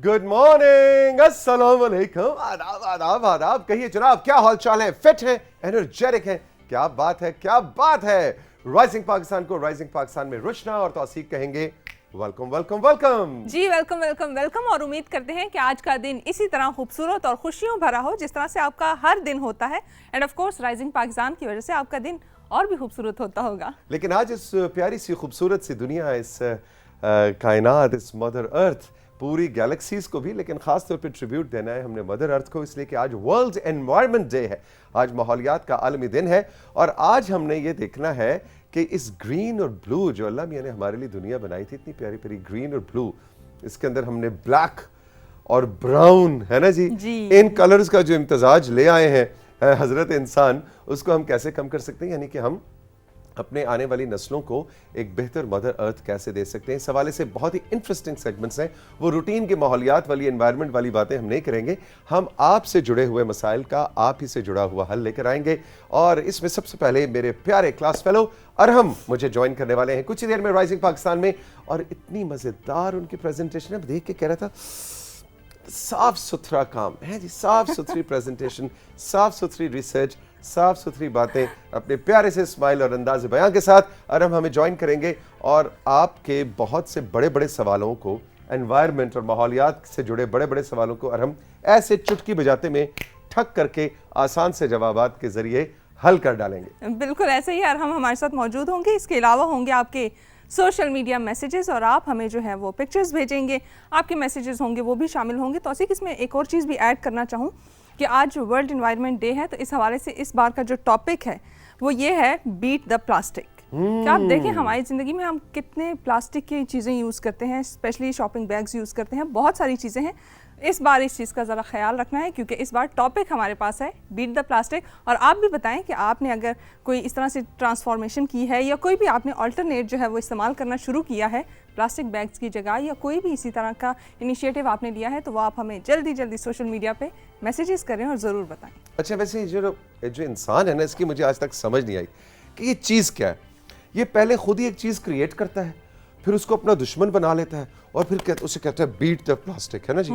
Good morning, अस्सलाम वालेकुम, आदाब आदाब आदाब। कहिए जनाब, क्या हाल चाल है? फिट है, एनर्जेटिक है? क्या बात है, क्या बात है। राइजिंग पाकिस्तान को राइजिंग पाकिस्तान में रुशना और तौसीक कहेंगे वेलकम वेलकम वेलकम। जी वेलकम वेलकम वेलकम। और उम्मीद करते हैं कि आज का दिन इसी तरह खूबसूरत और खुशियों भरा हो जिस तरह से आपका हर दिन होता है। End of course rising Pakistan की वजह से आपका दिन और भी खूबसूरत होता होगा। लेकिन आज इस प्यारी सी खूबसूरत सी दुनिया, इस कायनात, इस मदर अर्थ, पूरी गैलेक्सीज को भी, लेकिन खास तौर पे ट्रिब्यूट देना है हमने मदर अर्थ को, इसलिए कि आज वर्ल्ड एनवायरनमेंट डे है, आज माहौलियात का आलमी दिन है। और आज हमने ये देखना है कि इस ग्रीन और ब्लू जो अल्लाह मियां ने हमारे लिए दुनिया बनाई थी, इतनी प्यारी प्यारी ग्रीन और ब्लू, इसके अंदर हमने ब्लैक और ब्राउन, है ना जी, इन कलर्स का जो इम्तजाज ले आए हैं हजरत इंसान, उसको हम कैसे कम कर सकते हैं, यानी कि हम अपने आने वाली नस्लों को एक बेहतर मदर अर्थ कैसे दे सकते हैं। इस हवाले से बहुत ही इंटरेस्टिंग सेगमेंट्स हैं। वो रूटीन के माहौलियात वाली, एनवायरनमेंट वाली बातें हम नहीं करेंगे, हम आपसे जुड़े हुए मसाइल का आप ही से जुड़ा हुआ हल लेकर आएंगे। और इसमें सबसे पहले मेरे प्यारे क्लास फेलो अरहम मुझे ज्वाइन करने वाले हैं कुछ ही देर में राइजिंग पाकिस्तान में। और इतनी मजेदार उनकी प्रेजेंटेशन है, देख के कह रहा था साफ सुथरा काम है जी, साफ सुथरी प्रेजेंटेशन, साफ सुथरी रिसर्च, साफ सुथरी बातें, अपने प्यारे से स्माइल और अंदाज़ बयां के साथ अरहम हमें ज्वाइन करेंगे और आपके बहुत से बड़े बड़े सवालों को, एनवायरनमेंट और माहौलियात से जुड़े बड़े बड़े सवालों को अरहम ऐसे चुटकी बजाते में ठक करके आसान से जवाबात के जरिए हल कर डालेंगे। बिल्कुल ऐसे ही अरहम हमारे साथ मौजूद होंगे। इसके अलावा होंगे आपके सोशल मीडिया मैसेजेस और आप हमें जो है वो पिक्चर्स भेजेंगे, आपके मैसेजेस होंगे वो भी शामिल होंगे। तो उसी इसमें एक और चीज़ भी ऐड करना चाहूँ कि आज वर्ल्ड एनवायरनमेंट डे है, तो इस हवाले से इस बार का जो टॉपिक है वो ये है बीट द प्लास्टिक। क्या आप देखें हमारी ज़िंदगी में हम कितने प्लास्टिक की चीज़ें यूज़ करते हैं, स्पेशली शॉपिंग बैग्स यूज़ करते हैं, बहुत सारी चीज़ें हैं। इस बार इस चीज़ का ज़रा ख्याल रखना है क्योंकि इस बार टॉपिक हमारे पास है बीट द प्लास्टिक। और आप भी बताएं कि आपने अगर कोई इस तरह से ट्रांसफॉर्मेशन की है या कोई भी आपने अल्टरनेट जो है वो इस्तेमाल करना शुरू किया है प्लास्टिक बैग्स की जगह, या कोई भी इसी तरह का इनिशिएटिव आपने लिया है, तो वो आप हमें जल्दी जल्दी सोशल मीडिया पे मैसेजेस करें और ज़रूर बताएं। अच्छा, वैसे जो इंसान है ना, इसकी मुझे आज तक समझ नहीं आई कि ये चीज़ क्या है। ये पहले खुद ही एक चीज़ क्रिएट करता है, फिर उसको अपना दुश्मन बना लेता है और फिर उसे कहता है बीट द प्लास्टिक, है ना जी।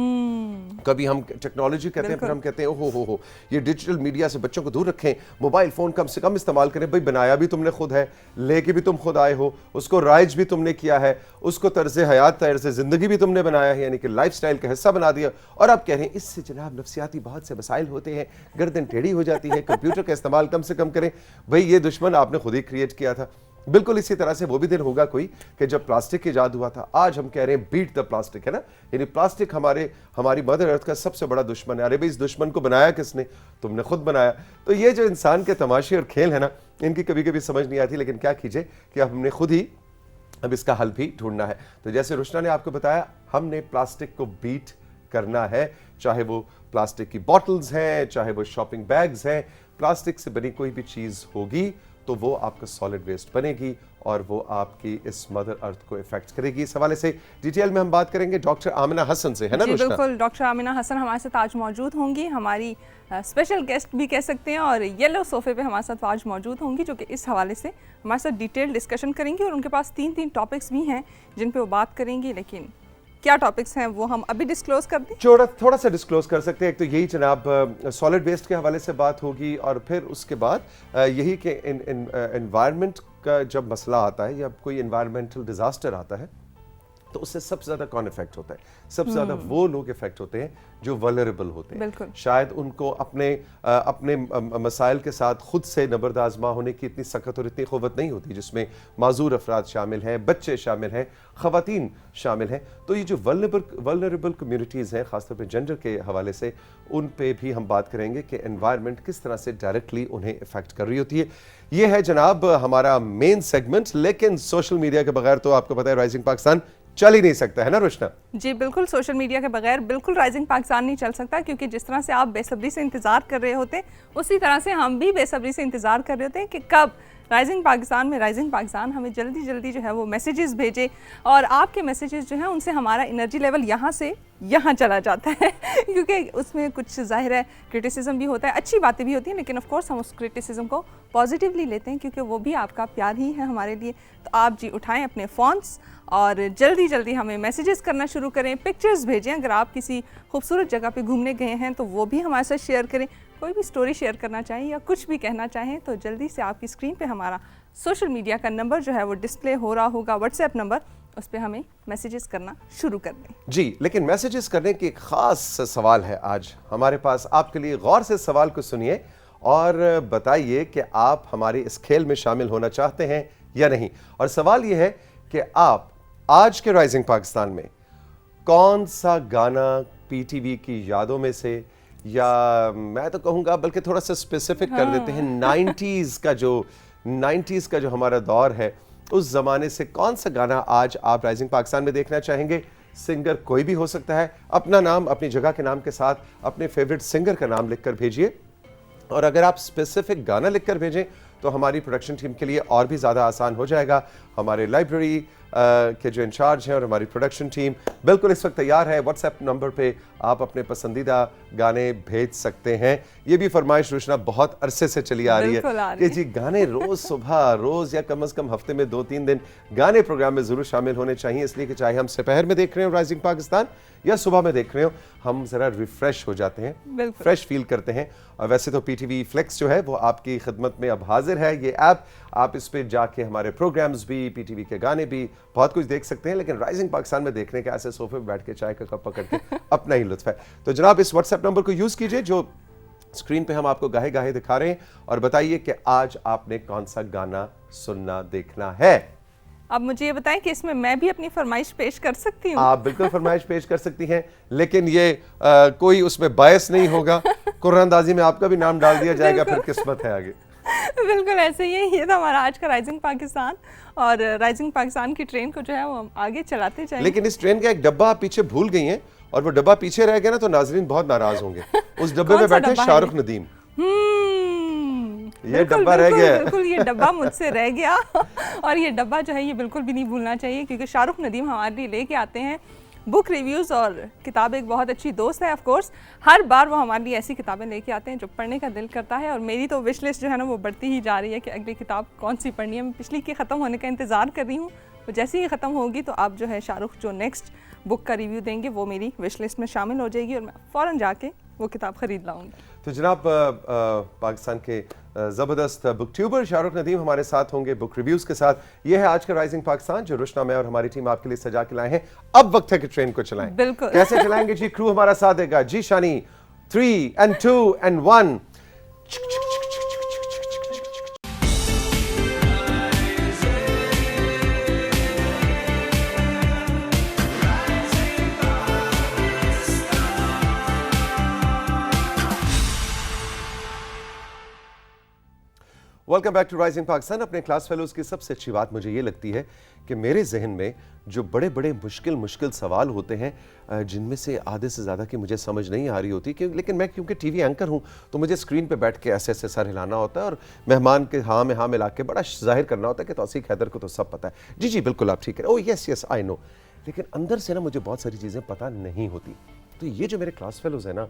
कभी हम टेक्नोलॉजी कहते हैं, फिर हम कहते हैं हो ये डिजिटल मीडिया से बच्चों को दूर रखें, मोबाइल फ़ोन कम से कम इस्तेमाल करें। भाई बनाया भी तुमने खुद है, लेके भी तुम खुद आए हो, उसको राइज भी तुमने किया है, उसको तर्ज हयात, तर्ज ज़िंदगी भी तुमने बनाया है, यानी कि लाइफ स्टाइल का हिस्सा बना दिया। और आप कह रहे हैं इससे जनाब नफ्सियाती बहुत से मसाइल होते हैं, गर्दन टेढ़ी हो जाती है, कंप्यूटर का इस्तेमाल कम से कम करें। भाई ये दुश्मन आपने खुद ही क्रिएट किया था। बिल्कुल इसी तरह से वो भी दिन होगा कोई कि जब प्लास्टिक ईजाद हुआ था। आज हम कह रहे हैं बीट द प्लास्टिक, है ना, यानी प्लास्टिक हमारी मदर अर्थ का सबसे बड़ा दुश्मन है। अरे भाई इस दुश्मन को बनाया किसने? तुमने खुद बनाया। तो ये जो इंसान के तमाशे और खेल है ना, इनकी कभी कभी समझ नहीं आती, लेकिन क्या कीजिए कि हमने खुद ही अब इसका हल भी ढूंढना है। तो जैसे रुशना ने आपको बताया, हमने प्लास्टिक को बीट करना है, चाहे वो प्लास्टिक की बॉटल्स हैं, चाहे वो शॉपिंग बैग्स हैं। प्लास्टिक से बनी कोई भी चीज़ होगी तो वो आपका सॉलिड वेस्ट बनेगी और वो आपकी इस मदर अर्थ को इफेक्ट करेगी। इस हवाले से डिटेल में हम बात करेंगे डॉक्टर आमिना हसन से, है ना रुशना? बिल्कुल, डॉक्टर आमिना हसन हमारे साथ आज मौजूद होंगी, हमारी स्पेशल गेस्ट भी कह सकते हैं, और येलो सोफे पे हमारे साथ आज मौजूद होंगी जो कि इस हवाले से हमारे साथ डिटेल डिस्कशन करेंगी। और उनके पास 3 टॉपिक्स भी हैं जिन पे वो बात करेंगी, लेकिन क्या टॉपिक्स हैं वो हम अभी डिस्क्लोज कर दें? थोड़ा सा डिस्क्लोज कर सकते हैं। एक तो यही जनाब सॉलिड वेस्ट के हवाले से बात होगी, और फिर उसके बाद यही कि एनवायरनमेंट का जब मसला आता है या कोई एनवायरमेंटल डिजास्टर आता है तो उससे सबसे ज़्यादा कौन इफेक्ट होता है? सबसे ज़्यादा वो लोग इफेक्ट होते हैं जो वल्नरेबल होते हैं। शायद उनको अपने मसाइल के साथ खुद से नबर्द आज़मा होने की इतनी सख्त और इतनी क़ुव्वत नहीं होती, जिसमें माजूर अफराद शामिल हैं, बच्चे शामिल हैं, ख़वातीन शामिल हैं। तो ये जो वल्नरेबल कम्युनिटीज़ हैं, ख़ासतौर पर जेंडर के हवाले से, उन पे भी हम बात करेंगे कि एनवायरनमेंट किस तरह से डायरेक्टली उन्हें इफेक्ट कर रही होती है। ये है जनाब हमारा मेन सेगमेंट। लेकिन सोशल मीडिया के बगैर तो आपको पता है राइजिंग पाकिस्तान चल ही नहीं सकता, है ना रुशना? जी बिल्कुल, सोशल मीडिया के बगैर बिल्कुल राइजिंग पाकिस्तान नहीं चल सकता, क्योंकि जिस तरह से आप बेसब्री से इंतज़ार कर रहे होते हैं उसी तरह से हम भी बेसब्री से इंतज़ार कर रहे होते हैं कि कब राइजिंग पाकिस्तान में राइजिंग पाकिस्तान हमें जल्दी जल्दी जो है वो मैसेजेस भेजे, और आपके मैसेजेस जो हैं उनसे हमारा एनर्जी लेवल यहाँ से यहाँ चला जाता है क्योंकि उसमें कुछ ज़ाहिर है क्रिटिसिज्म भी होता है, अच्छी बातें भी होती हैं, लेकिन ऑफ कोर्स हम उस क्रिटिसिज्म को पॉजिटिवली लेते हैं क्योंकि वो भी आपका प्यार ही है हमारे लिए। तो आप जी उठाएं अपने फ़ोन्स और जल्दी जल्दी हमें मैसेजेस करना शुरू करें, पिक्चर्स भेजें। अगर आप किसी खूबसूरत जगह पे घूमने गए हैं तो वो भी हमारे साथ शेयर करें, कोई भी स्टोरी शेयर करना चाहें या कुछ भी कहना चाहें तो जल्दी से आपकी स्क्रीन पे हमारा सोशल मीडिया का नंबर जो है वो डिस्प्ले हो रहा होगा, व्हाट्सएप नंबर, उस पर हमें मैसेजेस करना शुरू कर दें। जी, लेकिन मैसेजेस करने की एक ख़ास सवाल है आज हमारे पास आपके लिए। गौर से सवाल को सुनिए और बताइए कि आप हमारे इस खेल में शामिल होना चाहते हैं या नहीं। और सवाल ये है कि आप आज के राइजिंग पाकिस्तान में कौन सा गाना पीटीवी की यादों में से, या मैं तो कहूँगा बल्कि थोड़ा सा स्पेसिफिक कर देते हैं, 90s का जो हमारा दौर है उस ज़माने से कौन सा गाना आज आप राइजिंग पाकिस्तान में देखना चाहेंगे। सिंगर कोई भी हो सकता है, अपना नाम अपनी जगह के नाम के साथ अपने फेवरेट सिंगर का नाम लिखकर भेजिए, और अगर आप स्पेसिफिक गाना लिखकर भेजें तो हमारी प्रोडक्शन टीम के लिए और भी ज़्यादा आसान हो जाएगा। हमारे लाइब्रेरी के जो इंचार्ज हैं और हमारी प्रोडक्शन टीम बिल्कुल इस वक्त तैयार है। व्हाट्सएप नंबर पे आप अपने पसंदीदा गाने भेज सकते हैं। ये भी फरमाइश रुशना बहुत अरसे से चली आ रही है कि जी गाने रोज़ सुबह, रोज़ या कम से कम हफ्ते में 2-3 दिन गाने प्रोग्राम में ज़रूर शामिल होने चाहिए, इसलिए कि चाहे हम दोपहर में देख रहे हो राइजिंग पाकिस्तान या सुबह में देख रहे हो, हम ज़रा रिफ्रेश हो जाते हैं, फ्रेश फील करते हैं। और वैसे तो पीटीवी फ्लेक्स जो है वो आपकी खिदमत में अब हाजिर है। ये ऐप, आप इस पर जाके हमारे प्रोग्राम्स भी, पीटीवी के गाने भी, बहुत कुछ देख सकते हैं, लेकिन राइजिंग पाकिस्तान में देखने के ऐसे सोफे पे बैठ के चाय का कप पकड़ के अपना ही लुत्फ है। तो जनाब इस व्हाट्सएप नंबर को यूज़ कीजिए जो स्क्रीन पे हम आपको गाहे गाहे दिखा रहे हैं, और बताइए कि आज आपने कौन सा गाना सुनना देखना है। अब मुझे ये बताएं कि इसमें मैं भी अपनी फरमाइश पेश कर सकती हूँ? आप बिल्कुल फरमाइश पेश कर सकती हैं, लेकिन ये कोई उसमें बायस नहीं होगा। कुरानंदाजी में आपका भी नाम डाल दिया जाएगा, फिर किस्मत है आगे। बिल्कुल ऐसे ही है। ये था हमारा आज का राइजिंग पाकिस्तान, और राइजिंग पाकिस्तान की ट्रेन को जो है वो हम आगे चलाते जाएंगे। लेकिन इस ट्रेन का एक डब्बा आप पीछे भूल गई हैं, और वो डब्बा पीछे रह गया ना तो नाजरीन बहुत नाराज होंगे। उस डब्बे में बैठे शाहरुख नदीम। ये डब्बा रह गया। बिल्कुल ये डब्बा मुझसे रह गया और ये डब्बा जो है ये बिल्कुल भी नहीं भूलना चाहिए, क्योंकि शाहरुख नदीम हमारे लिए लेके आते हैं बुक रिव्यूज़, और किताब एक बहुत अच्छी दोस्त है। ऑफ कोर्स हर बार वो हमारे लिए ऐसी किताबें लेके आते हैं जो पढ़ने का दिल करता है, और मेरी तो विश लिस्ट जो है ना वो बढ़ती ही जा रही है कि अगली किताब कौन सी पढ़नी है। मैं पिछली के ख़त्म होने का इंतज़ार कर रही हूँ, तो जैसे ही ख़त्म होगी तो आप जो है शाहरुख जो नेक्स्ट बुक का रिव्यू देंगे वो मेरी विश लिस्ट में शामिल हो जाएगी, और मैं फ़ौरन जाके वो किताब ख़रीद लाऊंगी। तो जनाब पाकिस्तान के ज़बरदस्त बुक ट्यूबर शाहरुख नदीम हमारे साथ होंगे बुक रिव्यूज़ के साथ। ये है आज का राइजिंग पाकिस्तान जो रुशना में और हमारी टीम आपके लिए सजा के लाए हैं। अब वक्त है कि ट्रेन को चलाएं। बिल्कुल। कैसे चलाएंगे जी? क्रू हमारा साथ देगा जी। शानी 3 and 2 and 1। Welcome back to rising Pakistan. अपने क्लास फेलोज की सबसे अच्छी बात मुझे ये लगती है कि मेरे जहन में जो बड़े बड़े मुश्किल सवाल होते हैं, जिनमें से आधे से ज़्यादा की मुझे समझ नहीं आ रही होती, लेकिन मैं क्योंकि टीवी एंकर हूँ तो मुझे स्क्रीन पे बैठ के ऐसे ऐसे सर हिलाना होता है और मेहमान के हाँ में हाँ मिला के बड़ा जाहिर करना होता है कि तौसीक हैदर को तो सब पता है। जी जी बिल्कुल आप ठीक है, oh yes yes I know. लेकिन अंदर से ना मुझे बहुत सारी चीज़ें पता नहीं होती। तो ये जो मेरे क्लास फेलोज हैं ना,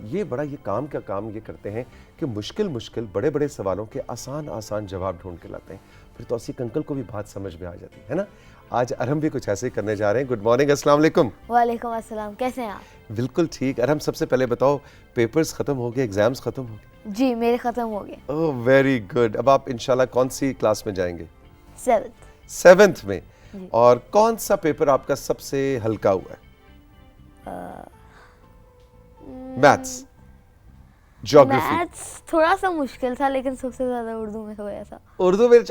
ये बड़ा ये काम ये करते हैं कि मुश्किल बड़े बड़े सवालों के आसान जवाब ढूंढ के लाते हैं। फिर तौसीक अंकल को भी बात समझ में आ जाती है ना। आज अरहम भी कुछ ऐसे ही करने जा रहे हैं। गुड मॉर्निंग, अस्सलाम वालेकुम। वालेकुम अस्सलाम, कैसे हैं आप? बिल्कुल ठीक। अरहम सबसे पहले बताओ, पेपर्स खत्म हो गए, एग्जाम्स खत्म हो गए? जी मेरे ख़त्म हो गए। Oh very good. अब आप इंशाल्लाह कौन सी क्लास में जाएंगे? 7th में। और कौन सा पेपर आपका सबसे हल्का हुआ है? Maths, geography? मैथ्स थोड़ा सा मुश्किल था, लेकिन सबसे ज़्यादा उर्दू में होया था। उर्दू में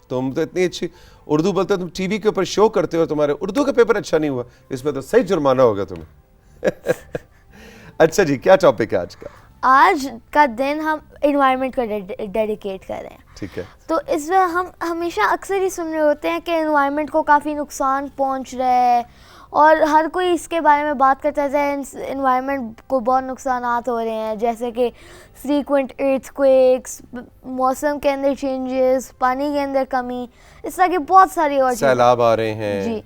तुम तो इतनी अच्छी उर्दू बोलते हो, तुम टीवी के ऊपर शो करते हो, तुम्हारे उर्दू का पेपर अच्छा नहीं हुआ, इसमें तो सही जुर्माना होगा तुम्हें। अच्छा जी, क्या टॉपिक है आज का? आज का दिन हम एनवायरनमेंट को डेडिकेट कर रहे हैं। ठीक है। तो इसमें हम हमेशा अक्सर ही सुन रहे होते हैं कि एनवायरनमेंट को काफ़ी नुकसान पहुंच रहा है, और हर कोई इसके बारे में बात करता है, इन्वायरमेंट को बहुत नुकसानात हो रहे हैं, जैसे कि फ्रीक्वेंट अर्थक्वेक्स, मौसम के अंदर चेंजेस, पानी के अंदर कमी, इस तरह की बहुत सारी और सैलाब आ रहे हैं। जी,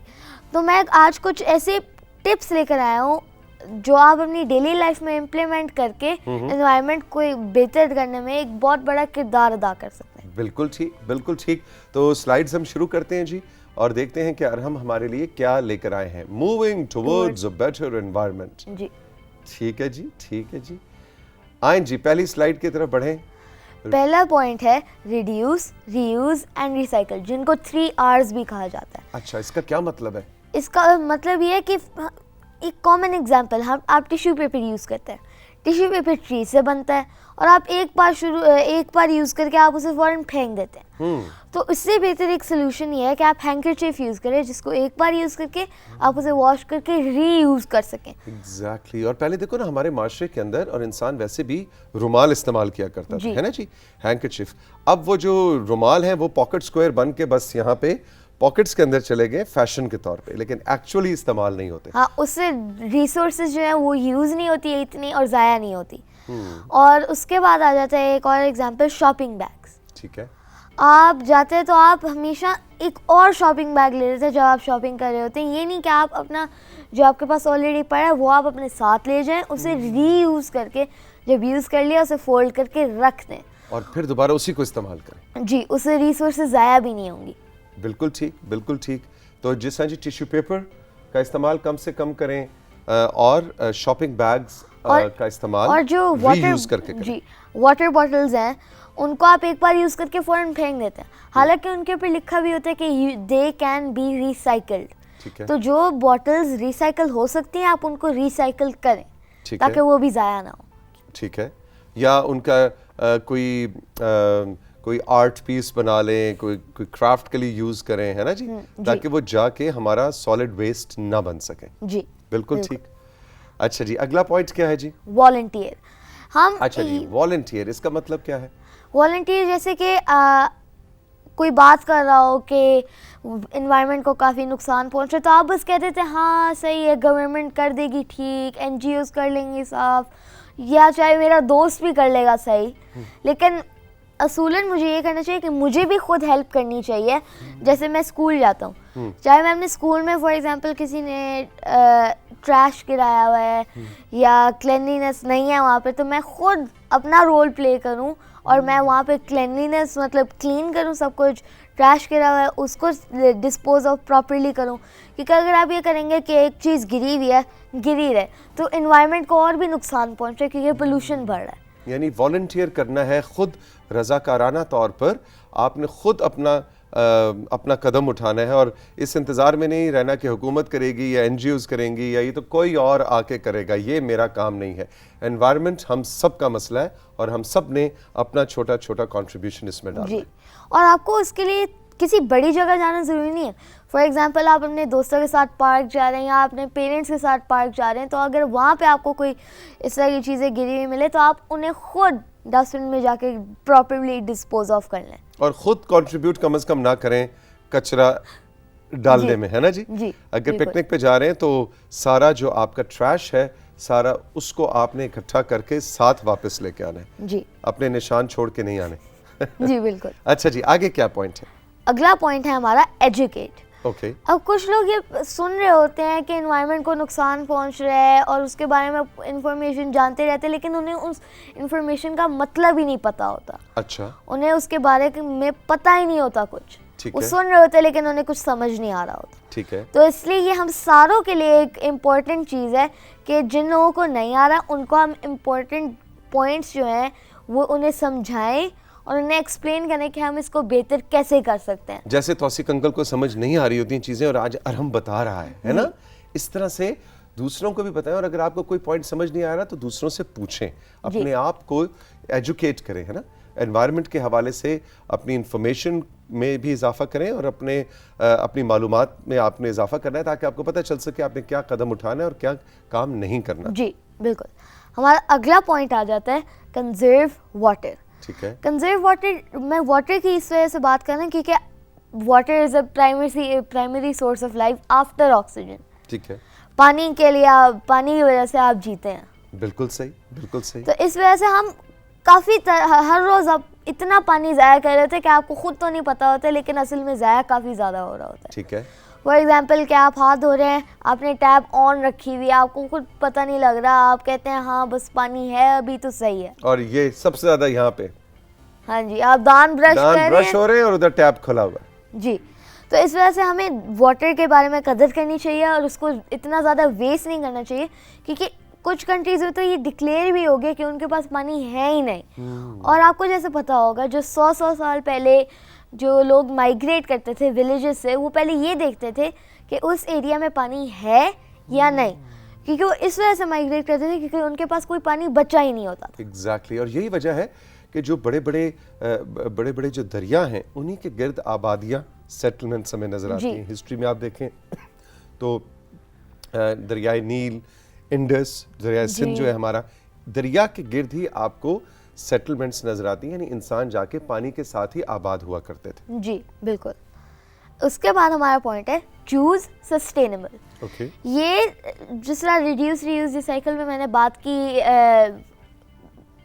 तो मैं आज कुछ ऐसे टिप्स लेकर आया हूँ जो आप अपनी डेली लाइफ में इम्प्लीमेंट करके एनवायरनमेंट को बेहतर करने में एक बहुत बड़ा किरदार अदा कर सकते हैं। बिल्कुल ठीक, बिल्कुल ठीक। तो स्लाइड्स हम शुरू करते हैं जी और देखते हैं कि अरहम हमारे लिए क्या लेकर आए हैं। Moving towards a better environment. जी ठीक है जी, ठीक है जी। आए जी, पहली स्लाइड की तरफ बढ़ें। पहला पॉइंट है रिड्यूस, रीयूज एंड रिसाइकल, जिनको 3 R's भी कहा जाता है। अच्छा, इसका क्या मतलब है? इसका मतलब ये है कि एक कॉमन एग्जांपल, हम आप टिश्यू पेपर यूज़ करते हैं, टिश्यू पेपर ट्री से बनता है और आप एक बार यूज़ करके आप उसे फ़ौरन फेंक देते हैं। तो इससे बेहतर एक सोल्यूशन ये है कि आप हैंकरचीफ यूज़ करें, जिसको एक बार यूज़ करके आप उसे वॉश करके रीयूज़ कर सकें। एग्जैक्टली। और पहले देखो ना, हमारे माशरे के अंदर और इंसान वैसे भी रुमाल इस्तेमाल किया करता था, है ना जी, हैंकरचीफ। अब वो जो रुमाल है वो पॉकेट स्क्वायर बन के बस यहाँ पे पॉकेट्स के अंदर चले गए फैशन के तौर पे, लेकिन एक्चुअली इस्तेमाल नहीं होते। हाँ, उससे रिसोर्सेज जो है वो यूज़ नहीं होती है इतनी और ज़ाया नहीं होती। और उसके बाद आ जाता है एक और एग्जांपल, शॉपिंग बैग्स। ठीक है। आप जाते हैं तो आप हमेशा एक और शॉपिंग बैग ले लेते हैं जब आप शॉपिंग कर रहे होते हैं। ये नहीं कि आप अपना जो आपके पास ऑलरेडी पड़ा है वो आप अपने साथ ले जाएं, उसे रीयूज़ करके जब यूज़ कर लिया उसे फोल्ड करके रख दें और फिर दोबारा उसी को इस्तेमाल करें। जी, उससे रिसोर्सेज ज़ाया भी नहीं होंगी। बिल्कुल ठीक, बिल्कुल ठीक। तो जिस तरह जी टिश्यू पेपर का इस्तेमाल कम से कम करें और शॉपिंग बैग्स का इस्तेमाल और जो रीयूज करके करें। जी, वाटर बॉटल्स हैं उनको आप एक बार यूज़ करके फ़ौरन फेंक देते हैं, हालांकि उनके ऊपर लिखा भी होता है कि दे कैन बी रिसाइकल्ड। ठीक है। तो जो बॉटल्स रिसाइकल हो सकती हैं आप उनको रिसाइकल करें ताकि वो भी ज़ाया ना हो। ठीक है। या उनका कोई आर्ट पीस बना लें, कोई क्राफ्ट के लिए यूज करें, है ना जी, ताकि वो जाके हमारा सॉलिड वेस्ट ना बन सके। जी, बिल्कुल ठीक। अच्छा जी, अगला पॉइंट क्या है जी? वॉलंटियर। हम अच्छा जी, वॉलंटियर, इसका मतलब क्या है? वॉलंटियर जैसे कि कोई बात कर रहा हो कि इन्वायरमेंट को काफ़ी नुकसान पहुंच रहा है, तो आप बस कह देते हैं हाँ सही है, गवर्नमेंट कर देगी ठीक, NGOs कर लेंगी साफ, या चाहे मेरा दोस्त भी कर लेगा सही। लेकिन असूलन मुझे ये करना चाहिए कि मुझे भी खुद हेल्प करनी चाहिए। जैसे मैं स्कूल जाता हूँ, चाहे मैं अपने स्कूल में फॉर एग्जांपल किसी ने ट्रैश गिराया हुआ है या क्लिनलीनेस नहीं है वहाँ पे, तो मैं खुद अपना रोल प्ले करूँ और मैं वहाँ पे क्लिनलीनेस मतलब क्लीन करूँ सब कुछ, ट्रैश गिरा हुआ है उसको डिस्पोज ऑफ प्रॉपरली करूँ। क्योंकि अगर आप ये करेंगे कि एक चीज़ गिरी हुई है गिरी रहे तो इन्वायरमेंट को और भी नुकसान पहुँच रहा है, क्योंकि पोल्यूशन बढ़ रहा है। यानी वॉलंटियर करना है खुद, रज़ाकाराना तौर पर आपने खुद अपना कदम उठाना है और इस इंतज़ार में नहीं रहना कि हुकूमत करेगी या NGOs करेंगी या ये तो कोई और आके करेगा, ये मेरा काम नहीं है। एनवायरनमेंट हम सब का मसला है और हम सब ने अपना छोटा छोटा कंट्रीब्यूशन इसमें डालना है। और आपको इसके लिए किसी बड़ी जगह जाना ज़रूरी नहीं है। फॉर एग्जांपल आप अपने दोस्तों के साथ पार्क जा रहे हैं या अपने पेरेंट्स के साथ पार्क जा रहे हैं, तो अगर वहाँ पे आपको कोई इस तरह की चीज़ें गिरी हुई मिले तो आप उन्हें खुद डस्टबिन में जाके प्रॉपरली डिस्पोज ऑफ कर लें और खुद कंट्रीब्यूट कम से कम ना करें कचरा डालने में, है ना जी? अगर पिकनिक पे जा रहे हैं तो सारा जो आपका ट्रैश है सारा उसको आपने इकट्ठा करके साथ वापस लेके आना है जी, अपने निशान छोड़ के नहीं आने। जी बिल्कुल। अच्छा जी, आगे क्या पॉइंट है? अगला पॉइंट है हमारा एजुकेट। ओके। अब कुछ लोग ये सुन रहे होते हैं कि एनवायरनमेंट को नुकसान पहुंच रहा है और उसके बारे में इंफॉर्मेशन जानते रहते हैं, लेकिन उन्हें उस इंफॉर्मेशन का मतलब ही नहीं पता होता। अच्छा। उन्हें उसके बारे में पता ही नहीं होता कुछ, वो सुन रहे होते हैं लेकिन उन्हें कुछ समझ नहीं आ रहा होता। ठीक है। तो इसलिए ये हम सारों के लिए एक इम्पॉर्टेंट चीज़ है कि जिन लोगों को नहीं आ रहा उनको हम इम्पॉर्टेंट पॉइंट्स जो हैं वो उन्हें समझाएं और उन्हें एक्सप्लेन करें कि हम इसको बेहतर कैसे कर सकते हैं। जैसे तौसीक अंकल को समझ नहीं आ रही होती हैं चीज़ें और आज अरहम बता रहा है ना, इस तरह से दूसरों को भी बताएं। और अगर आपको कोई पॉइंट समझ नहीं आ रहा तो दूसरों से पूछें, अपने आप को एजुकेट करें, है ना। एनवायरनमेंट के हवाले से अपनी इंफॉर्मेशन में भी इजाफा करें और अपनी मालूमात में आपने इजाफा करना है ताकि आपको पता चल सके आपने क्या कदम उठाना है और क्या काम नहीं करना। जी बिल्कुल। हमारा अगला पॉइंट आ जाता है कंजर्व वाटर। ठीक है। कंजर्व वाटर, मैं वाटर की इस वजह से बात कर रहा हूँ क्योंकि water is a primary source of life after oxygen. ठीक है, पानी के लिए पानी की वजह से आप जीते हैं। बिल्कुल सही, बिल्कुल सही। तो इस वजह से हम काफ़ी हर रोज़ आप इतना पानी ज़ाया कर रहे थे कि आपको खुद तो नहीं पता होता, लेकिन असल में ज़ाया काफ़ी ज़्यादा हो रहा होता है। ठीक है, फॉर एग्जाम्पल कि आप हाथ धो रहे हैं, आपने टैप ऑन रखी हुई है, आपको खुद पता नहीं लग रहा, आप कहते हैं हाँ बस पानी है अभी तो सही है। और ये सबसे ज्यादा यहाँ पे हाँ जी, आप दांत ब्रश कर रहे ब्रश हैं हो रहे हैं और उधर टैप खुला हुआ है। जी। तो इस वजह से हमें वाटर के बारे में कदर करनी चाहिए और उसको इतना ज़्यादा वेस्ट नहीं करना चाहिए, क्योंकि कुछ कंट्रीज में तो ये डिक्लेयर भी हो गया कि उनके पास पानी है ही नहीं। और आपको जैसे पता होगा जो 100 साल पहले जो लोग माइग्रेट करते थे विलेजेस से, वो पहले ये देखते थे कि उस एरिया में पानी है या नहीं, क्योंकि वो इस वजह से माइग्रेट करते थे क्योंकि उनके पास कोई पानी बचा ही नहीं होता था। एग्जैक्टली, और यही वजह है कि जो बड़े बड़े जो दरिया हैं उन्हीं के गिर्द आबादियाँ, सेटलमेंट्स हमें नजर आती हैं। हिस्ट्री में आप देखें तो दरियाए नील, इंडस, दरिया सिंध जो है हमारा, दरिया के गिर्द ही आपको सेटलमेंट्स नजर आती हैं, यानी इंसान जाके पानी के साथ ही आबाद हुआ करते थे। जी बिल्कुल। उसके बाद हमारा पॉइंट है चूज सस्टेनेबल। ओके, ये जिस तरह रिड्यूस रीयूज रिसाइकल में मैंने बात की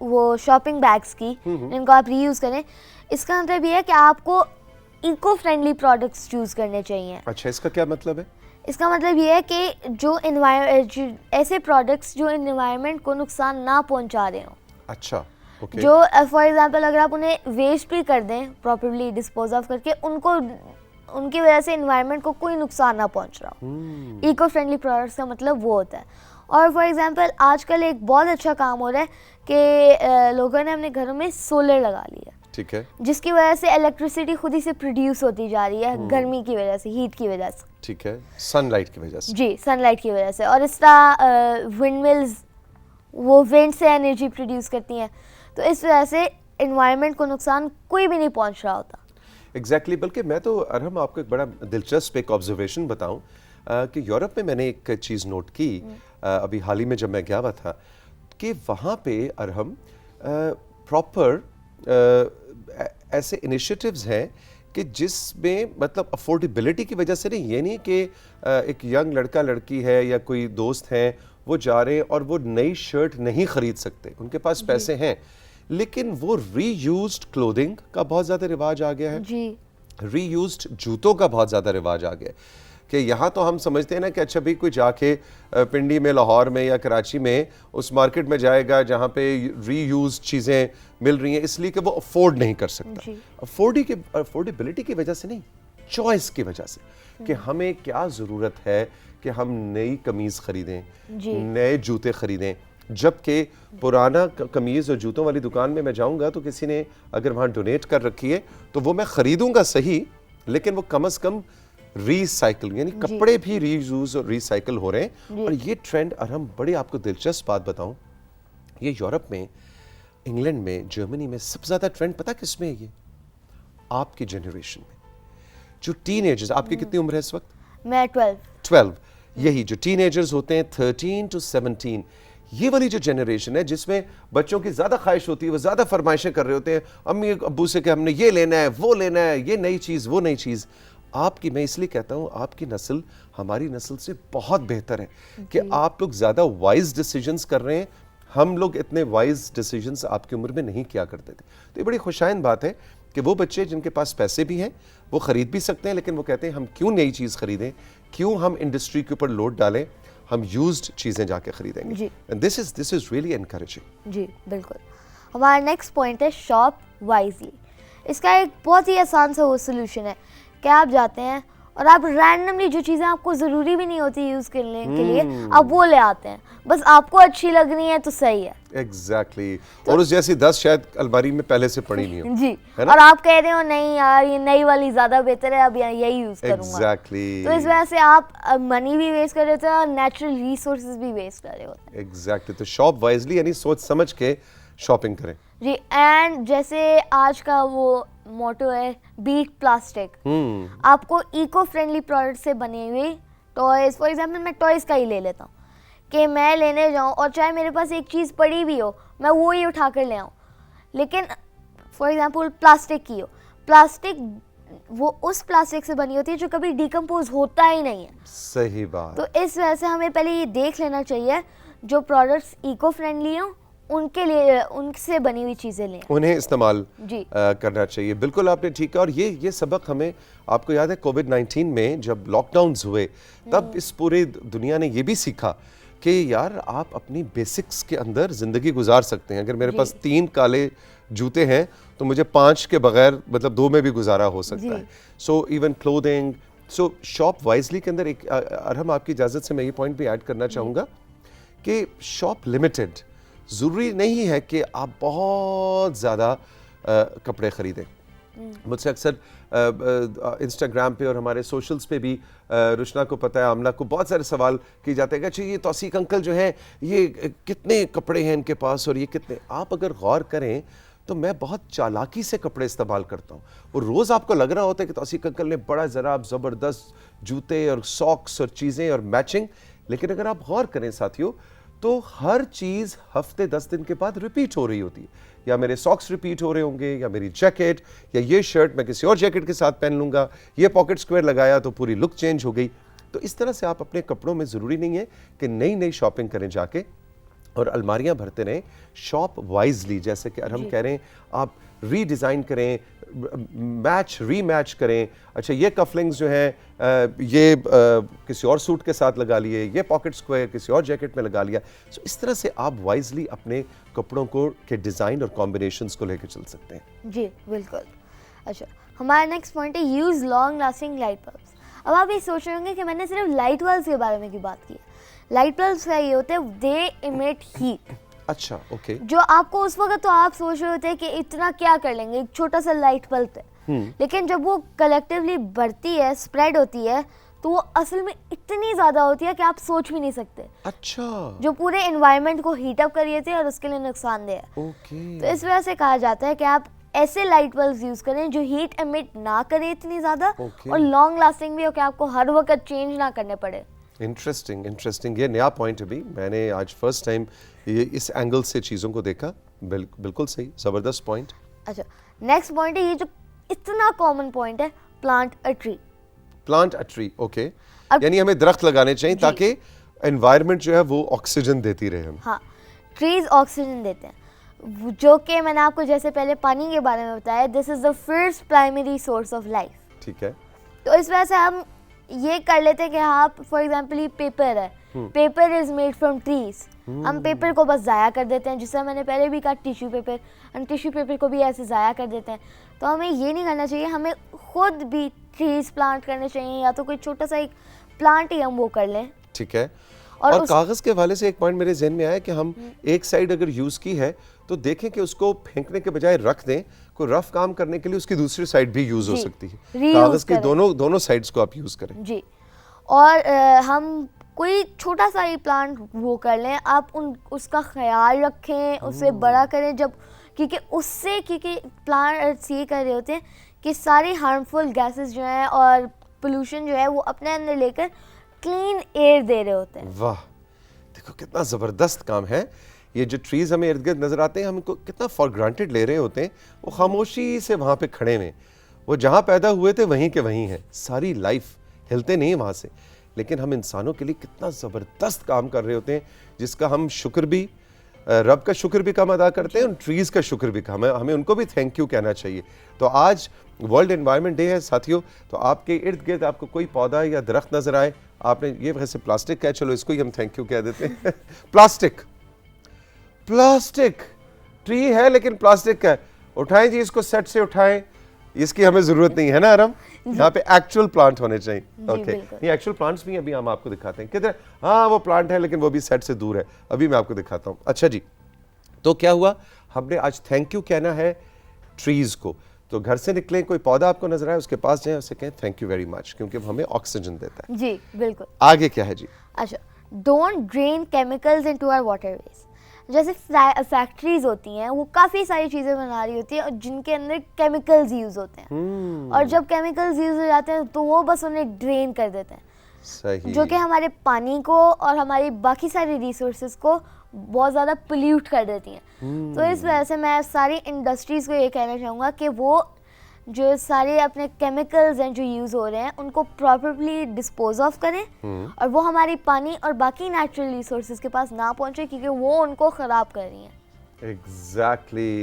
वो शॉपिंग बैग्स की, इनको आप रीयूज करें, इसका मतलब ये है कि आपको इको फ्रेंडली प्रोडक्ट्स चूज करने चाहिए। अच्छा, इसका क्या मतलब है? इसका मतलब ये है कि जो ऐसे प्रोडक्ट्स जो एनवायरनमेंट को नुकसान ना पहुंचा रहे हों। अच्छा, ओके। जो फॉर एग्जांपल अगर आप उन्हें वेस्ट भी कर दें प्रॉपर्ली डिस्पोज ऑफ करके, उनको उनकी वजह से एनवायरनमेंट को कोई नुकसान ना पहुंच रहा हो। इको फ्रेंडली प्रोडक्ट्स का मतलब वो होता है। और फॉर एग्जांपल आजकल एक बहुत अच्छा काम हो रहा है कि लोगों ने अपने घरों में सोलर लगा लिया, ठीक है, जिसकी वजह से इलेक्ट्रिसिटी खुद ही से प्रोड्यूस होती जा रही है गर्मी की वजह से, हीट की वजह से। ठीक है, सनलाइट की वजह से। जी, सनलाइट की वजह से। और इस तरह विंड मिल्स वो विंड से एनर्जी प्रोड्यूस करती हैं, तो इस वजह से एनवायरनमेंट को नुकसान कोई भी नहीं पहुंच रहा होता। एग्जैक्टली, बल्कि मैं तो अरहम आपको एक बड़ा दिलचस्प एक ऑब्जर्वेशन बताऊं कि यूरोप में मैंने एक चीज़ नोट की अभी हाल ही में जब मैं गया हुआ था, कि वहाँ पे अरहम प्रॉपर ऐसे इनिशिएटिव्स हैं कि जिसमें मतलब अफोर्डेबिलिटी की वजह से नहीं, ये नहीं कि एक यंग लड़का लड़की है या कोई दोस्त हैं वो जा रहे हैं और वो नई शर्ट नहीं खरीद सकते, उनके पास पैसे हैं, लेकिन वो रीयूज्ड क्लोथिंग का बहुत ज़्यादा रिवाज आ गया है जी, रीयूज्ड जूतों का बहुत ज़्यादा रिवाज आ गया है। कि यहाँ तो हम समझते हैं ना कि अच्छा भाई कोई जाके पिंडी में, लाहौर में या कराची में उस मार्केट में जाएगा जहाँ पे रीयूज्ड चीज़ें मिल रही हैं, इसलिए कि वो अफोर्ड नहीं कर सकता। अफोर्डेबिलिटी की वजह से नहीं, चॉइस की वजह से कि हमें क्या ज़रूरत है कि हम नई कमीज़ खरीदें, नए जूते खरीदें, जबकि पुराना कमीज़ और जूतों वाली दुकान में मैं जाऊंगा तो किसी ने अगर वहाँ डोनेट कर रखी है तो वो मैं ख़रीदूंगा सही, लेकिन वो कम से कम रीसाइकिल, यानी कपड़े भी रीयूज और रिसाइकिल हो रहे हैं। और ये ट्रेंड, और हम बड़ी आपको दिलचस्प बात बताऊं, ये यूरोप में, इंग्लैंड में, जर्मनी में सबसे ज़्यादा ट्रेंड पता किस में है? ये आपकी जनरेशन में, जो टीनेजर्स, आपकी कितनी उम्र है इस वक्त? मैं 12। यही जो टीनेजर्स होते हैं 13 to 17, ये वाली जो जनरेशन है जिसमें बच्चों की ज़्यादा ख्वाहिश होती है, वो ज़्यादा फरमाइशें कर रहे होते हैं अम्मी अब्बू से कि हमने ये लेना है, वो लेना है, ये नई चीज़, वो नई चीज़। आपकी, मैं इसलिए कहता हूँ आपकी नस्ल हमारी नस्ल से बहुत बेहतर है कि आप लोग ज़्यादा वाइज डिसीजंस कर रहे हैं। हम लोग इतने वाइज डिसीजंस आपकी उम्र में नहीं किया करते थे। तो ये बड़ी खुशाइन बात है कि वो बच्चे जिनके पास पैसे भी हैं वो ख़रीद भी सकते हैं, लेकिन वो कहते हैं हम क्यों नई चीज़ ख़रीदें, क्यों हम इंडस्ट्री के ऊपर लोड डालें, हम यूज्ड चीज़ें जाके ख़रीदेंगे। And this is really encouraging. जी बिल्कुल। हमारा नेक्स्ट पॉइंट है शॉप वाइजली। इसका एक बहुत ही आसान सा वो सोल्यूशन है कि आप जाते हैं और आप रैंडमली जो चीज़ें आपको ज़रूरी भी नहीं होती यूज़ करने के लिए, आप वो ले आते हैं, बस आपको अच्छी लग रही है तो सही है। एग्जैक्टली। और उस जैसी 10 शायद अलमारी में पहले से पड़ी नहीं हो। जी, और आप कह रहे हो नहीं यार ये नई वाली ज़्यादा बेहतर है, अब यही यूज़ करूँगा। एग्जैक्टली। तो इस वजह से आप मनी भी वेस्ट कर रहे होते हैं और नेचुरल रिसोर्सेज भी वेस्ट कर रहे होते हैं। एग्जैक्टली। तो शॉप वाइजली यानी सोच समझ के शॉपिंग करें। जी, एंड जैसे आज का वो मोटो है बीट प्लास्टिक, आपको इको फ्रेंडली प्रोडक्ट से बने हुए टॉयज, फॉर एग्जांपल मैं टॉयज का ही ले लेता हूँ कि मैं लेने जाऊँ और चाहे मेरे पास एक चीज़ पड़ी भी हो मैं वो ही उठा कर ले आऊँ, लेकिन फॉर एग्जांपल प्लास्टिक की हो, प्लास्टिक वो उस प्लास्टिक से बनी होती है जो कभी डिकम्पोज होता ही नहीं है। सही बात। तो इस वजह से हमें पहले ये देख लेना चाहिए जो प्रोडक्ट्स इको फ्रेंडली हों उनके लिए उनसे बनी हुई चीज़ें लें, उन्हें इस्तेमाल जी। करना चाहिए। बिल्कुल आपने ठीक कहा। और ये सबक हमें, आपको याद है कोविड-19 में जब लॉकडाउन्स हुए तब इस पूरे दुनिया ने ये भी सीखा कि यार आप अपनी बेसिक्स के अंदर ज़िंदगी गुजार सकते हैं। अगर मेरे पास 3 काले जूते हैं तो मुझे 5 के बगैर मतलब 2 में भी गुजारा हो सकता है। सो इवन क्लोथिंग, सो शॉप वाइजली के अंदर एक अरहम आपकी इजाज़त से मैं ये पॉइंट भी ऐड करना चाहूँगा कि शॉप लिमिटेड। ज़रूरी नहीं है कि आप बहुत ज़्यादा कपड़े ख़रीदें। मुझसे अक्सर इंस्टाग्राम पे और हमारे सोशल्स पे भी रुशना को पता है, आमना को बहुत सारे सवाल किए जाते हैं कि अच्छा ये तौसीक अंकल जो हैं ये कितने कपड़े हैं इनके पास और ये कितने। आप अगर गौर करें तो मैं बहुत चालाकी से कपड़े इस्तेमाल करता हूँ और रोज़ आपको लग रहा होता है कि तौसीक अंकल ने बड़ा ज़रा ज़बरदस्त जूते और सॉक्स और चीज़ें और मैचिंग, लेकिन अगर आप गौर करें साथियों तो हर चीज़ हफ्ते 10 दिन के बाद रिपीट हो रही होती है। या मेरे सॉक्स रिपीट हो रहे होंगे, या मेरी जैकेट, या ये शर्ट मैं किसी और जैकेट के साथ पहन लूँगा, ये पॉकेट स्क्वायर लगाया तो पूरी लुक चेंज हो गई। तो इस तरह से आप अपने कपड़ों में ज़रूरी नहीं है कि नई नई शॉपिंग करें जाके और अलमारियां भरते रहें। शॉप वाइजली, जैसे कि हम कह रहे हैं, आप रीडिज़ाइन करें, मैच रीमैच करें। अच्छा ये कफलिंग्स जो हैं ये किसी और सूट के साथ लगा लिए, ये पॉकेट स्क्वायर किसी और जैकेट में लगा लिया। सो इस तरह से आप वाइजली अपने कपड़ों को के डिज़ाइन और कॉम्बिनेशंस को लेकर चल सकते हैं। जी बिल्कुल। अच्छा, हमारा नेक्स्ट पॉइंट है use long lasting light bulbs. अब आप ये सोच रहे होंगे कि मैंने सिर्फ लाइट बल्ब्स के बारे में की बात की है। लाइट बल्ब्स का ये होते हैं, दे इमिट हीट। अच्छा, ओके। जो आपको उस वक्त तो आप सोच रहे होते हैं कि इतना क्या कर लेंगे, एक छोटा सा लाइट बल्ब है, लेकिन जब वो कलेक्टिवली बढ़ती है, स्प्रेड होती है, तो वो असल में इतनी ज़्यादा होती है कि आप सोच भी नहीं सकते। अच्छा। जो पूरे एनवायरनमेंट को हीट अप कर रही है और उसके लिए नुकसानदेह है। ओके। तो इस वजह से कहा जाता है कि आप ऐसे लाइट बल्ब यूज़ करें जो हीट एमिट ना करे इतनी ज़्यादा, और लॉन्ग लास्टिंग भी हो कि आपको हर वक्त चेंज ना करने पड़े। इंटरेस्टिंग। ये नया पॉइंट है भी, मैंने आज फर्स्ट टाइम ये इस एंगल से चीज़ों को देखा। बिल्कुल सही, ज़बरदस्त पॉइंट। अच्छा, नेक्स्ट पॉइंट है ये जो इतना कॉमन पॉइंट है, plant a tree. Plant a tree, okay. यानी हमें दरख्त लगाने चाहिए ताकि एनवायरनमेंट जो है वो ऑक्सीजन देती रहे हम। हाँ, ट्रीज ऑक्सीजन देते हैं, जो कि मैंने आपको जैसे पहले पानी के बारे में बताया, this is the first primary source of life. ठीक है। तो इस वजह से हम ये कर लेते हैं कि हाँ, फॉर एग्जाम्पल ये पेपर है, paper is made from trees. हम पेपर को बस ज़ाया कर देते हैं, जिससे मैंने पहले भी कहा टिश्यू पेपर, हम टिश्यू पेपर को भी ऐसे ज़ाया कर देते हैं। तो हमें ये नहीं करना चाहिए, हमें खुद भी ट्रीज प्लांट करने चाहिए, या तो कोई छोटा सा एक प्लांट ही हम वो कर लें। ठीक है। और कागज़ के हवाले से एक पॉइंट मेरे जहन में आया कि हम एक साइड अगर यूज़ की है तो देखें कि उसको फेंकने के बजाय रख दें, कोई रफ काम करने के लिए उसकी दूसरी साइड भी यूज़ हो सकती है। कागज़ की दोनों साइड्स को आप यूज़ करें। जी। और हम कोई छोटा सा ही प्लांट वो कर लें, आप उसका ख्याल रखें, उसे बड़ा करें, जब क्योंकि प्लांट्स ये कर रहे होते हैं कि सारी हार्मफुल गैसेस जो हैं और पोल्यूशन जो है वो अपने अंदर लेकर क्लीन एयर दे रहे होते हैं। वाह, देखो कितना ज़बरदस्त काम है। ये जो ट्रीज़ हमें इर्द गिर्द नज़र आते हैं, हम इनको कितना फॉर ग्रांटेड ले रहे होते हैं। वो खामोशी से वहाँ पे खड़े हैं, वो जहाँ पैदा हुए थे वहीं के वहीं हैं, सारी लाइफ हिलते नहीं वहाँ से। लेकिन हम इंसानों के लिए कितना ज़बरदस्त काम कर रहे होते हैं, जिसका हम शुक्र भी, रब का शुक्र भी कम अदा करते हैं और ट्रीज़ का शुक्र भी कम है। हमें उनको भी थैंक यू कहना चाहिए। तो आज वर्ल्ड एनवायरनमेंट डे है साथियों। तो आपके इर्द गिर्द आपको कोई पौधा या दरख्त नज़र आए, आपने ये वैसे प्लास्टिक का है, चलो इसको ही हम थैंक यू कह देते हैं। प्लास्टिक ट्री है लेकिन प्लास्टिक का है, उठाएं जी इसको, सेट से उठाएं, इसकी हमें जरूरत नहीं है ना आराम। यहाँ पे एक्चुअल प्लांट होने चाहिए। ओके, ये एक्चुअल प्लांट्स भी अभी हम आपको दिखाते हैं। किधर? हाँ, वो प्लांट है लेकिन वो भी सेट से दूर है, अभी मैं आपको दिखाता हूँ। अच्छा जी, तो क्या हुआ, हमने आज थैंक यू कहना है ट्रीज को। तो घर से निकले, कोई पौधा आपको नजर आए, उसके पास जाए, उससे कहें थैंक यू वेरी मच, क्योंकि वो हमें ऑक्सीजन देता है। जी बिल्कुल। आगे क्या है जी? अच्छा, don't drain chemicals into our waterways. जैसे फैक्ट्रीज होती हैं, वो काफ़ी सारी चीज़ें बना रही होती हैं और जिनके अंदर केमिकल्स यूज़ होते हैं, और जब केमिकल्स यूज़ हो जाते हैं तो वो बस उन्हें ड्रेन कर देते हैं। सही। जो कि हमारे पानी को और हमारी बाकी सारी रिसोर्सेज को बहुत ज़्यादा पोल्यूट कर देती हैं। तो इस वजह से मैं सारी इंडस्ट्रीज़ को ये कहना चाहूँगा कि वो जो सारे अपने केमिकल्स हैं जो यूज़ हो रहे हैं उनको प्रॉपरली डिस्पोज ऑफ करें और वो हमारी पानी और बाकी नेचुरल रिसोर्सेज के पास ना पहुंचे क्योंकि वो उनको ख़राब कर रही हैं।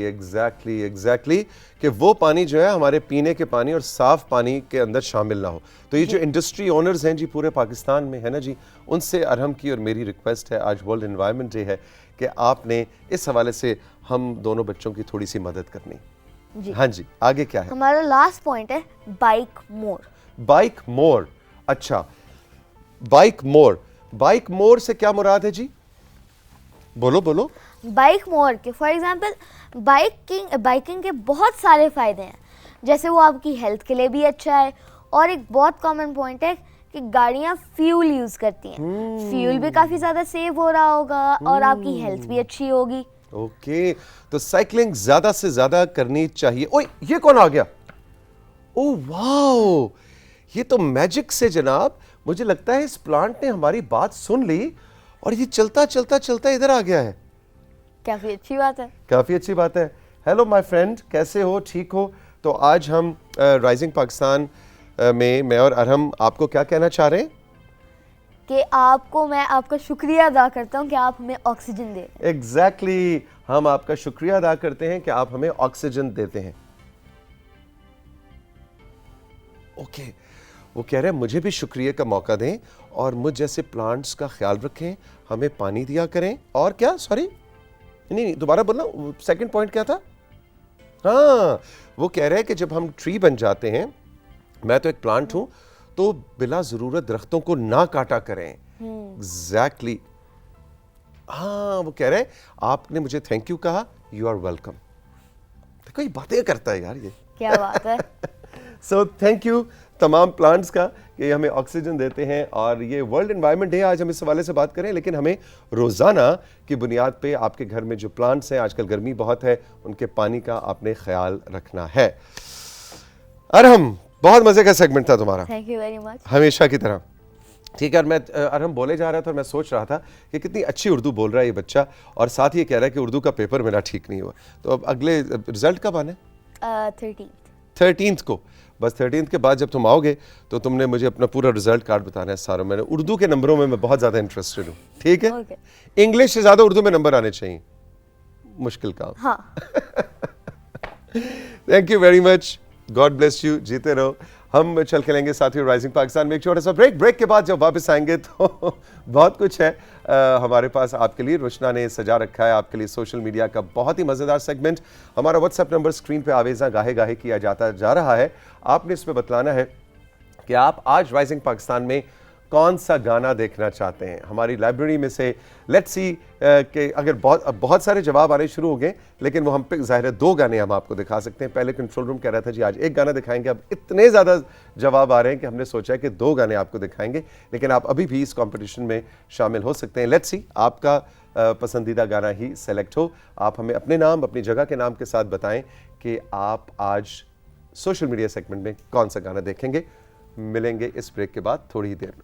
एग्जैक्टली कि वो पानी जो है हमारे पीने के पानी और साफ पानी के अंदर शामिल ना हो। तो ये जो इंडस्ट्री ओनर्स हैं जी पूरे पाकिस्तान में है ना जी, उनसे अरहम की और मेरी रिक्वेस्ट है, आज वर्ल्ड एनवायरनमेंट डे है, कि आपने इस हवाले से हम दोनों बच्चों की थोड़ी सी मदद करनी जी। हाँ जी, आगे क्या है? हमारा लास्ट पॉइंट है बाइक मोर। बाइक मोर, अच्छा बाइक मोर से क्या मुराद है जी? बोलो बोलो। बाइक मोर के फॉर एग्जांपल बाइकिंग के बहुत सारे फ़ायदे हैं, जैसे वो आपकी हेल्थ के लिए भी अच्छा है और एक बहुत कॉमन पॉइंट है कि गाड़ियाँ फ्यूल यूज़ करती हैं, फ्यूल भी काफ़ी ज़्यादा सेव हो रहा होगा और आपकी हेल्थ भी अच्छी होगी। ओके, तो साइकिलिंग ज्यादा से ज्यादा करनी चाहिए। ओए ये कौन आ गया? ओह वाओ, ये तो मैजिक से जनाब, मुझे लगता है इस प्लांट ने हमारी बात सुन ली और ये चलता चलता चलता इधर आ गया है। काफ़ी अच्छी बात है। काफ़ी अच्छी बात है। हेलो माय फ्रेंड, कैसे हो? ठीक हो? तो आज हम राइजिंग पाकिस्तान में मैं और अरहम आपको क्या कहना चाह रहे हैं कि मैं आपका शुक्रिया अदा करता हूँ कि आप हमें ऑक्सीजन दे रहे हैं। एग्जैक्टली, हम आपका शुक्रिया अदा करते हैं कि आप हमें ऑक्सीजन देते हैं। ओके, वो कह रहे हैं मुझे भी शुक्रिया का मौका दें और मुझ जैसे प्लांट्स का ख्याल रखें, हमें पानी दिया करें और क्या, सॉरी नहीं दोबारा बोलना, सेकंड पॉइंट क्या था? हाँ, वो कह रहे हैं कि जब हम ट्री बन जाते हैं, मैं तो एक प्लांट हूं, तो बिला जरूरत दरख्तों को ना काटा करें। एग्जैक्टली हाँ, वो कह रहे हैं आपने मुझे थैंक यू कहा, यू आर वेलकम। देखो ये बातें करता है यार ये, क्या बात है। सो थैंक यू तमाम प्लांट्स का कि हमें ऑक्सीजन देते हैं। और ये वर्ल्ड एनवायरनमेंट डे, आज हम इस हवाले से बात करें, लेकिन हमें रोज़ाना की बुनियाद पे आपके घर में जो प्लांट्स हैं, आजकल गर्मी बहुत है, उनके पानी का आपने ख्याल रखना है। अरहम, बहुत मज़े का सेगमेंट था तुम्हारा, थैंक यू वेरी मच, हमेशा की तरह। ठीक है, और मैं अरहम बोले जा रहा था और मैं सोच रहा था कि कितनी अच्छी उर्दू बोल रहा है ये बच्चा, और साथ ही कह रहा है कि उर्दू का पेपर मेरा ठीक नहीं हुआ। तो अब अगले रिजल्ट कब आना है? 13th को। बस 13th के बाद जब तुम आओगे तो तुमने मुझे अपना पूरा रिजल्ट कार्ड बताना है सारा। मैंने उर्दू के नंबरों में मैं बहुत ज़्यादा इंटरेस्टेड हूँ, ठीक है? इंग्लिश से ज़्यादा उर्दू में नंबर आने चाहिए, मुश्किल काम। हाँ। Thank you very much, God bless you, जीते रहो। हम चल के लेंगे साथियों राइजिंग पाकिस्तान में एक छोटा सा ब्रेक के बाद जब वापस आएंगे तो बहुत कुछ है हमारे पास आपके लिए। रोशना ने सजा रखा है आपके लिए सोशल मीडिया का बहुत ही मज़ेदार सेगमेंट। हमारा व्हाट्सएप नंबर स्क्रीन पे आवेज़ा गाहे गाहे किया जाता जा रहा है। आपने इसमें बतलाना है कि आप आज राइजिंग पाकिस्तान में कौन सा गाना देखना चाहते हैं। हमारी लाइब्रेरी में से लेट्स सी कि अगर बहुत सारे जवाब आने शुरू हो गए, लेकिन वो हम पे ज़ाहिर है 2 गाने हम आपको दिखा सकते हैं। पहले कंट्रोल रूम कह रहा था जी आज 1 गाना दिखाएंगे, अब इतने ज़्यादा जवाब आ रहे हैं कि हमने सोचा है कि 2 गाने आपको दिखाएंगे, लेकिन आप अभी भी इस कॉम्पिटिशन में शामिल हो सकते हैं। लेट्स सी आपका पसंदीदा गाना ही सेलेक्ट हो। आप हमें अपने नाम, अपनी जगह के नाम के साथ बताएं कि आप आज सोशल मीडिया सेगमेंट में कौन सा गाना देखेंगे। मिलेंगे इस ब्रेक के बाद थोड़ी ही देर में।